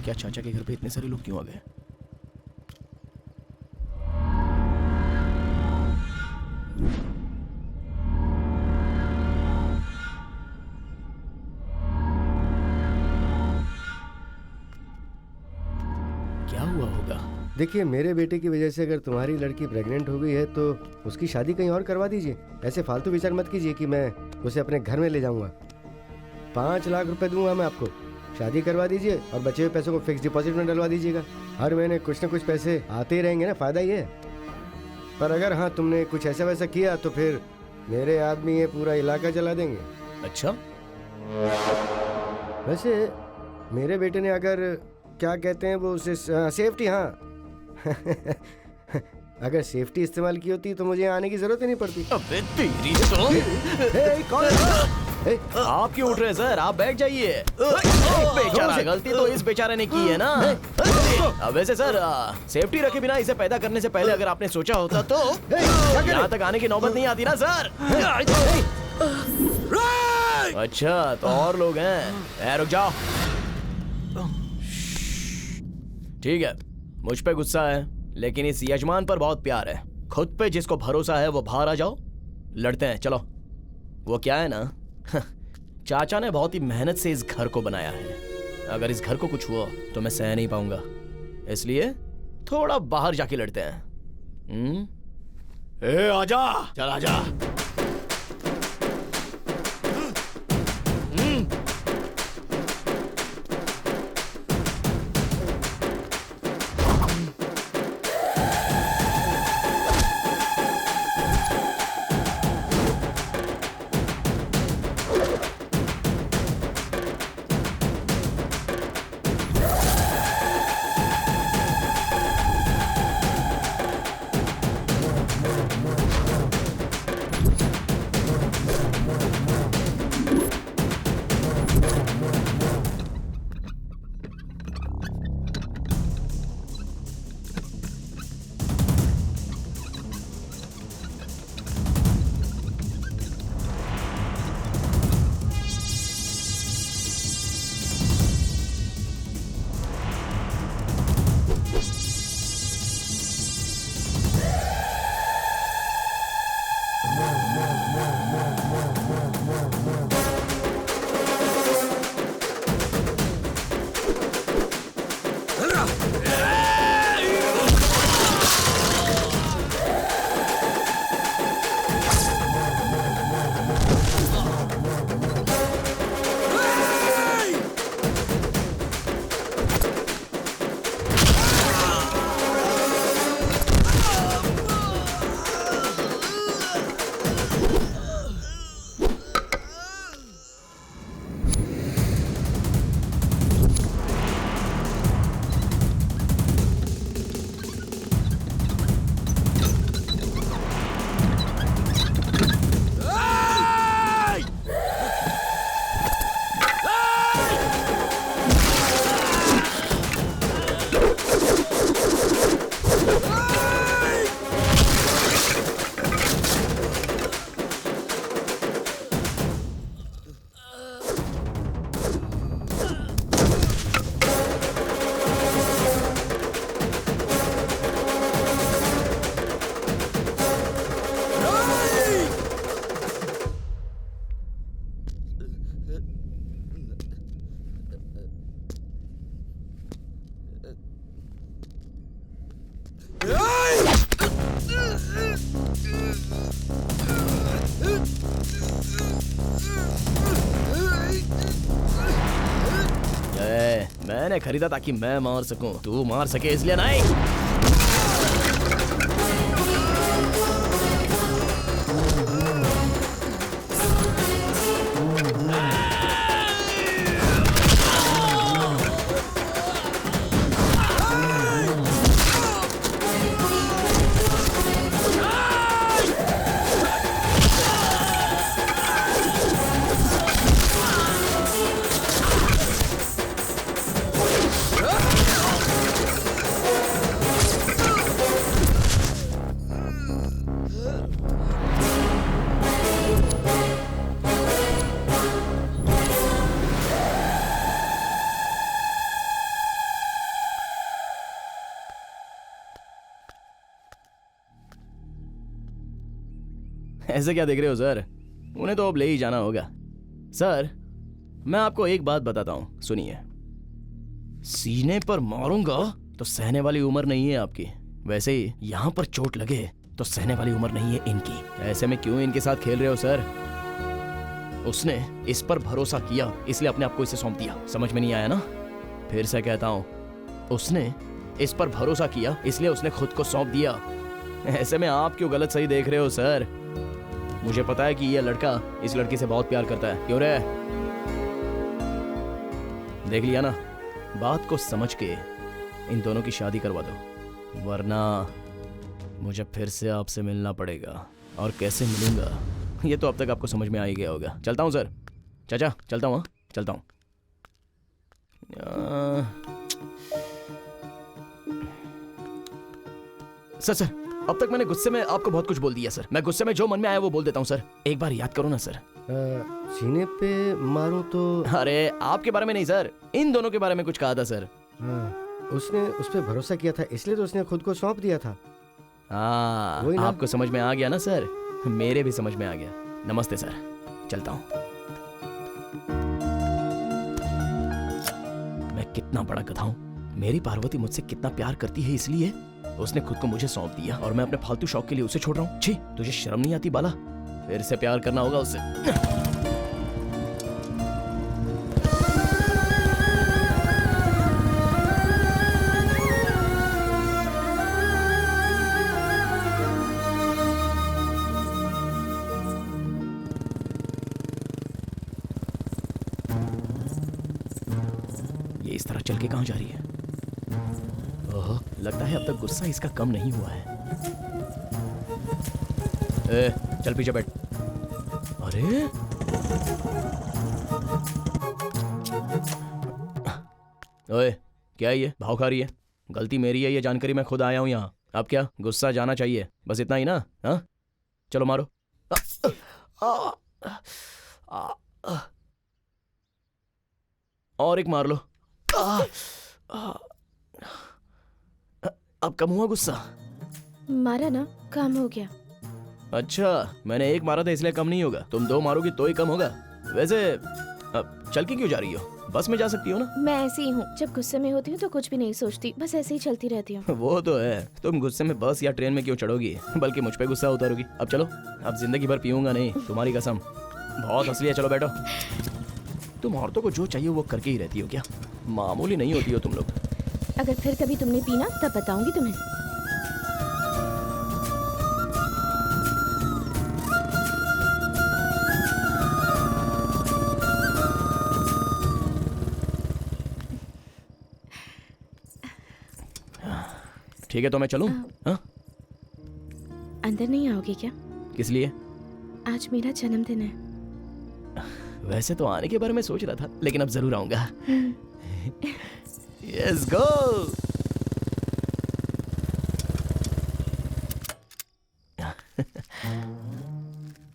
क्या चाचा के घर पे इतने सारे लोग क्यों आ गए? क्या हुआ होगा? देखिए, मेरे बेटे की वजह से अगर तुम्हारी लड़की प्रेग्नेंट हो गई है तो उसकी शादी कहीं और करवा दीजिए। ऐसे फालतू विचार मत कीजिए कि मैं उसे अपने घर में ले जाऊंगा। 5 लाख रुपए दूंगा मैं आपको। शादी करवा दीजिए और बचे हुए पैसों को फिक्स डिपॉजिट में डलवा दीजिएगा। हर महीने कुछ न कुछ पैसे आते ही रहेंगे ना, फायदा ही है। पर अगर हाँ तुमने कुछ ऐसा वैसा किया तो फिर मेरे आदमी ये पूरा इलाका जला देंगे। अच्छा, वैसे मेरे बेटे ने अगर क्या कहते हैं वो उसे सेफ्टी, हाँ अगर सेफ्टी इस्तेमाल की होती तो मुझे आने की जरूरत ही नहीं पड़ती। अबे तेरी तो कौन? आप क्यों उठ रहे हैं सर? आप बैठ जाइए। बेचारा, गलती तो इस बेचारे ने की है ना। वैसे सर, सेफ्टी रखे बिना इसे पैदा करने से पहले अगर आपने सोचा होता तो यहाँ तक आने की नौबत नहीं आती ना सर। अच्छा, तो और लोग हैं? रुक जाओ। ठीक है, मुझ पे गुस्सा है लेकिन इस यजमान पर बहुत प्यार है। खुद पे जिसको भरोसा है वो बाहर आ जाओ, लड़ते हैं। चलो। वो क्या है ना, चाचा ने बहुत ही मेहनत से इस घर को बनाया है। अगर इस घर को कुछ हुआ तो मैं सह नहीं पाऊंगा, इसलिए थोड़ा बाहर जाके लड़ते हैं। आजा, चल आजा। मैंने खरीदा ताकि मैं मार सकूं, तू मार सके इसलिए नहीं। ऐसे क्या देख रहे हो सर, उन्हें तो अब ले ही जाना होगा। सर मैं आपको एक बात बताता हूँ, सुनिए। सीने पर मारूंगा तो सहने वाली उम्र नहीं है आपकी, वैसे ही यहाँ पर चोट लगे तो सहने वाली उम्र नहीं है इनकी। ऐसे में क्यों इनके साथ खेल रहे हो सर? उसने इस पर भरोसा किया इसलिए अपने आप को इसे सौंप दिया। समझ में नहीं आया ना? फिर से कहता हूँ, उसने इस पर भरोसा किया इसलिए उसने खुद को सौंप दिया। ऐसे में आप क्यों गलत सही देख रहे हो सर? मुझे पता है कि यह लड़का इस लड़की से बहुत प्यार करता है। क्यों रे? देख लिया ना, बात को समझ के इन दोनों की शादी करवा दो, वरना मुझे फिर से आपसे मिलना पड़ेगा। और कैसे मिलूंगा ये तो अब तक आपको समझ में आ ही गया होगा। चलता हूँ सर, चाचा चलता हूँ, चलता हूँ। सर अब तक मैंने गुस्से में आपको बहुत कुछ बोल दिया सर। मैं गुस्से में जो मन में आया वो बोल देता हूँ सर, एक बार याद करो ना सर। सीने पे मारूं तो? अरे आपके बारे में नहीं सर, इन दोनों के बारे में कुछ कहा था सर। हाँ, उसने उस पर भरोसा किया था इसलिए तो उसने खुद को सौंप दिया था। हाँ, वही ना? आपको समझ में आ गया ना सर? मेरे भी समझ में आ गया। नमस्ते सर, चलता हूँ। मैं कितना बड़ा गधा हूँ। मेरी पार्वती मुझसे कितना प्यार करती है इसलिए उसने खुद को मुझे सौंप दिया और मैं अपने फालतू शौक के लिए उसे छोड़ रहा हूँ। छी, तुझे शर्म नहीं आती बाला? फिर से प्यार करना होगा उससे। ये इस तरह चल के कहाँ जा रही है? ओह, लगता है अब तक गुस्सा इसका कम नहीं हुआ है। ए, चल पीछे बैठ। अरे ओए, क्या है ये? भाव खा रही है? गलती मेरी है, ये जानकारी मैं खुद आया हूँ यहाँ। अब क्या गुस्सा जाना चाहिए? बस इतना ही ना? हाँ चलो मारो। और एक मार लो। अब कम हुआ गुस्सा? मारा ना, काम हो गया। अच्छा, मैंने एक मारा था इसलिए कम नहीं होगा, तुम दो मारोगी तो ही कम होगा। वैसे अब चल के क्यों जा रही हो? बस में जा सकती हो ना? मैं ऐसी ही हूँ, जब गुस्से में होती हूँ तो कुछ भी नहीं सोचती, बस ऐसे ही चलती रहती हूँ। वो तो है, तुम गुस्से में बस या ट्रेन में क्यों चढ़ोगी, बल्कि मुझ पे गुस्सा उतारोगी। अब चलो, अब जिंदगी भर पीऊंगा नहीं, तुम्हारी कसम। बहुत हंस लिया, चलो बैठो। तुम औरतों को जो चाहिए वो करके ही रहती हो क्या? मामूली नहीं होती हो तुम लोग। अगर फिर कभी तुमने पीना तब बताऊंगी तुम्हें। ठीक है तो मैं चलूं? हाँ? अंदर नहीं आओगे क्या? किस लिए? आज मेरा जन्मदिन है। वैसे तो आने के बारे में सोच रहा था, लेकिन अब जरूर आऊंगा। Yes go.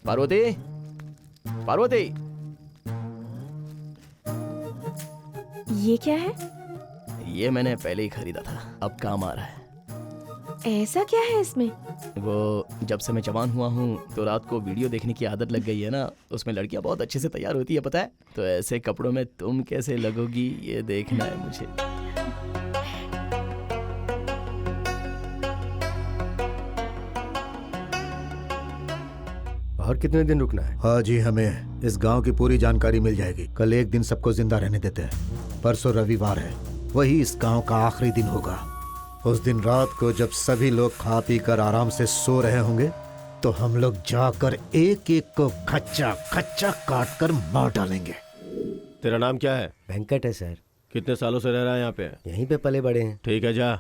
पार्वती, पार्वती, ये क्या है? ये मैंने पहले ही खरीदा था, अब काम आ रहा है। ऐसा क्या है इसमें? वो जब से मैं जवान हुआ हूँ तो रात को वीडियो देखने की आदत लग गई है ना, उसमें लड़कियां बहुत अच्छे से तैयार होती है पता है। तो ऐसे कपड़ों में तुम कैसे लगोगी ये देखना है मुझे। और कितने दिन रुकना है? हाँ जी, हमें इस गांव की पूरी जानकारी मिल जाएगी। कल एक दिन सबको जिंदा रहने देते हैं। परसों रविवार है, वही इस गांव का आखिरी दिन होगा। उस दिन रात को जब सभी लोग खा पी कर आराम से सो रहे होंगे तो हम लोग जाकर एक एक को खच्चा खच्चा काट कर मार डालेंगे। तेरा नाम क्या है? वेंकट है सर। कितने सालों से रह रहा है यहाँ पे? यहीं पे पले बड़े हैं। ठीक है, जा।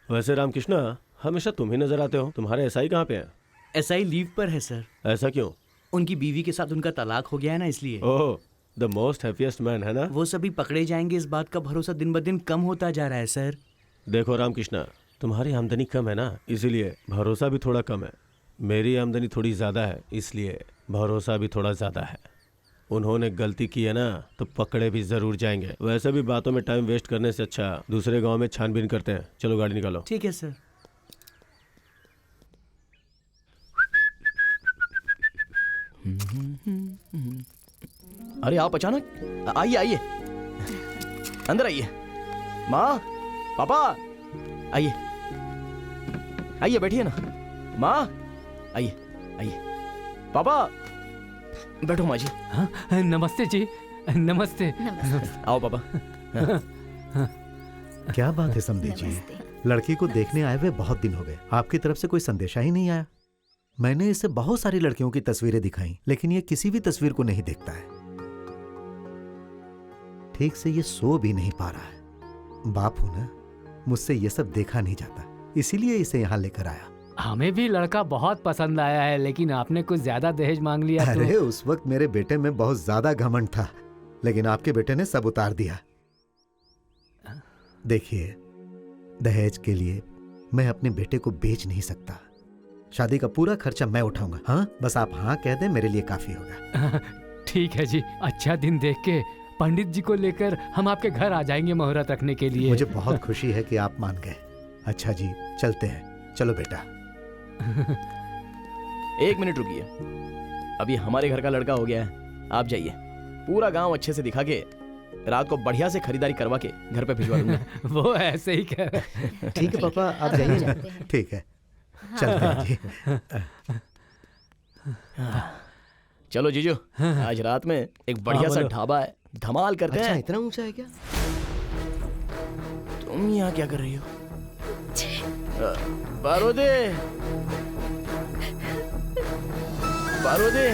वैसे रामकृष्णा, हमेशा तुम ही नजर आते हो। तुम्हारे एसआई कहाँ पे हैं? एसआई लीव पर है सर। ऐसा क्यों? उनकी बीवी के साथ उनका तलाक हो गया है ना, इसलिए। ओह, द मोस्ट हैप्पीएस्ट मैन, है ना? वो सभी पकड़े जाएंगे, इस बात का भरोसा दिन ब दिन कम होता जा रहा है सर। देखो रामकृष्णा, तुम्हारी आमदनी कम है ना, इसीलिए भरोसा भी थोड़ा कम है। मेरी आमदनी थोड़ी ज्यादा है, इसलिए भरोसा भी थोड़ा ज्यादा है। उन्होंने गलती की है ना तो पकड़े भी जरूर जाएंगे। वैसे भी बातों में टाइम वेस्ट करने से अच्छा दूसरे गांव में छानबीन करते हैं। चलो गाड़ी निकालो। ठीक है सर। अरे आप अचानक आइए आइए, अंदर आइए। माँ, पापा, आइए आइए, बैठिए ना। माँ, आइए आइए। पापा, बैठो माँ जी। हाँ, नमस्ते जी, नमस्ते। नमस्ते। आओ पापा। क्या बात है समधी जी, लड़की को देखने आए हुए बहुत दिन हो गए, आपकी तरफ से कोई संदेशा ही नहीं आया। मैंने इसे बहुत सारी लड़कियों की तस्वीरें दिखाई, लेकिन ये किसी भी तस्वीर को नहीं देखता है। ठीक से ये सो भी नहीं पा रहा है। बाप हूं ना, मुझसे ये सब देखा नहीं जाता, इसीलिए इसे यहाँ लेकर आया। हमें भी लड़का बहुत पसंद आया है, लेकिन आपने कुछ ज्यादा दहेज मांग लिया तो। अरे उस वक्त मेरे बेटे में बहुत ज्यादा घमंड था, लेकिन आपके बेटे ने सब उतार दिया। देखिए, दहेज के लिए मैं अपने बेटे को बेच नहीं सकता। शादी का पूरा खर्चा मैं उठाऊंगा। हाँ, बस आप हाँ कह दें, मेरे लिए काफी होगा। ठीक है जी, अच्छा दिन देख के पंडित जी को लेकर हम आपके घर आ जाएंगे मुहूर्त रखने के लिए। मुझे बहुत खुशी है कि आप मान गए। अच्छा जी, चलते हैं। चलो बेटा। एक मिनट रुकिए, अभी हमारे घर का लड़का हो गया है, आप जाइए। पूरा गांव अच्छे से दिखा के रात को बढ़िया से खरीदारी करवा के घर पे भिजवा दूंगा। वो ऐसे ही कह रहे। ठीक है पापा, आप जाइए ना। ठीक है, चलते हैं जी। चलो जीजू, आज रात में एक बढ़िया सा बोलो। ढाबा है, धमाल करते अच्छा, हैं। इतना ऊंचा है क्या? तुम यहाँ क्या कर रही हो? बारोदे, बारोदे,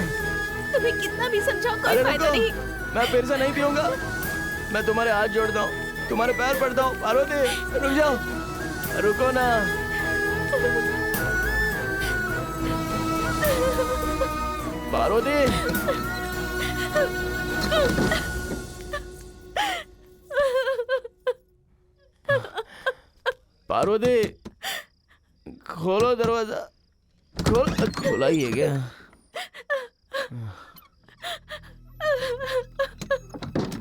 तुम्हें कितना भी समझाओ कोई अरे फायदा रुको, नहीं। मैं फिर से नहीं पीऊंगा। मैं तुम्हारे हाथ जोड़ता हूँ, तुम्हारे पैर पड़ता हूँ। बारोदे, रुक जाओ, रुको ना। बारोदे, बारोदे, खोलो दरवाजा, खोला ही है क्या?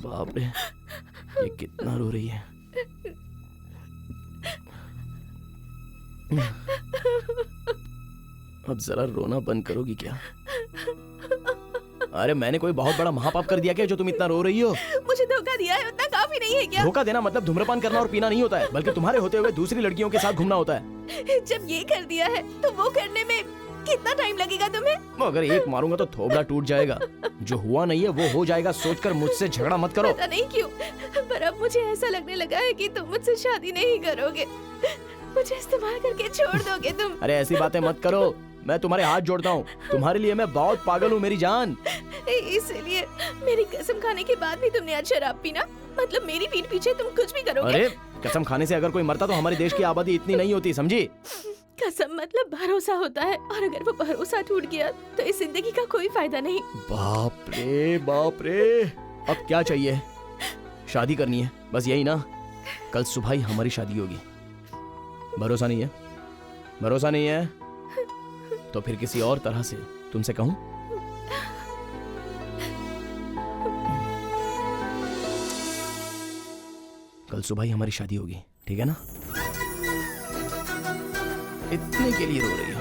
बाप रे, ये कितना रो रही है। अब जरा रोना बंद करोगी क्या? अरे मैंने कोई बहुत बड़ा महापाप कर दिया क्या जो तुम इतना रो रही हो? मुझे धोखा दिया है, उतना काफी नहीं है क्या? धोखा देना मतलब धूम्रपान करना और पीना नहीं होता है, बल्कि तुम्हारे होते हुए दूसरी लड़कियों के साथ घूमना होता है। जब ये कर दिया है तो वो करने में कितना टाइम लगेगा तुम्हें? अगर एक मारूंगा तो थोबड़ा टूट जाएगा। जो हुआ नहीं है वो हो जाएगा, सोचकर मुझसे झगड़ा मत करो। पता नहीं क्यों, पर अब मुझे ऐसा लगने लगा है कि तुम मुझसे शादी नहीं करोगे, मुझे इस्तेमाल करके छोड़ दोगे तुम। अरे ऐसी बातें मत करो, मैं तुम्हारे हाथ जोड़ता हूँ। तुम्हारे लिए मैं बहुत पागल हूँ मेरी जान। इसलिए मेरी कसम खाने के बाद भी तुमने आज शराब पीना? मतलब मेरी पीठ पीछे तुम कुछ भी करोगे? अरे कसम खाने से अगर कोई मरता तो हमारे देश की आबादी इतनी नहीं होती, समझी? कसम मतलब भरोसा होता है, और अगर वो भरोसा टूट गया तो इस जिंदगी का कोई फायदा नहीं। बाप रे बाप रे, अब क्या चाहिए? शादी करनी है, बस यही ना? कल सुबह ही हमारी शादी होगी। भरोसा नहीं है? भरोसा नहीं है तो फिर किसी और तरह से तुमसे कहूं? कल सुबह ही हमारी शादी होगी, ठीक है ना? इतने के लिए रो रही है।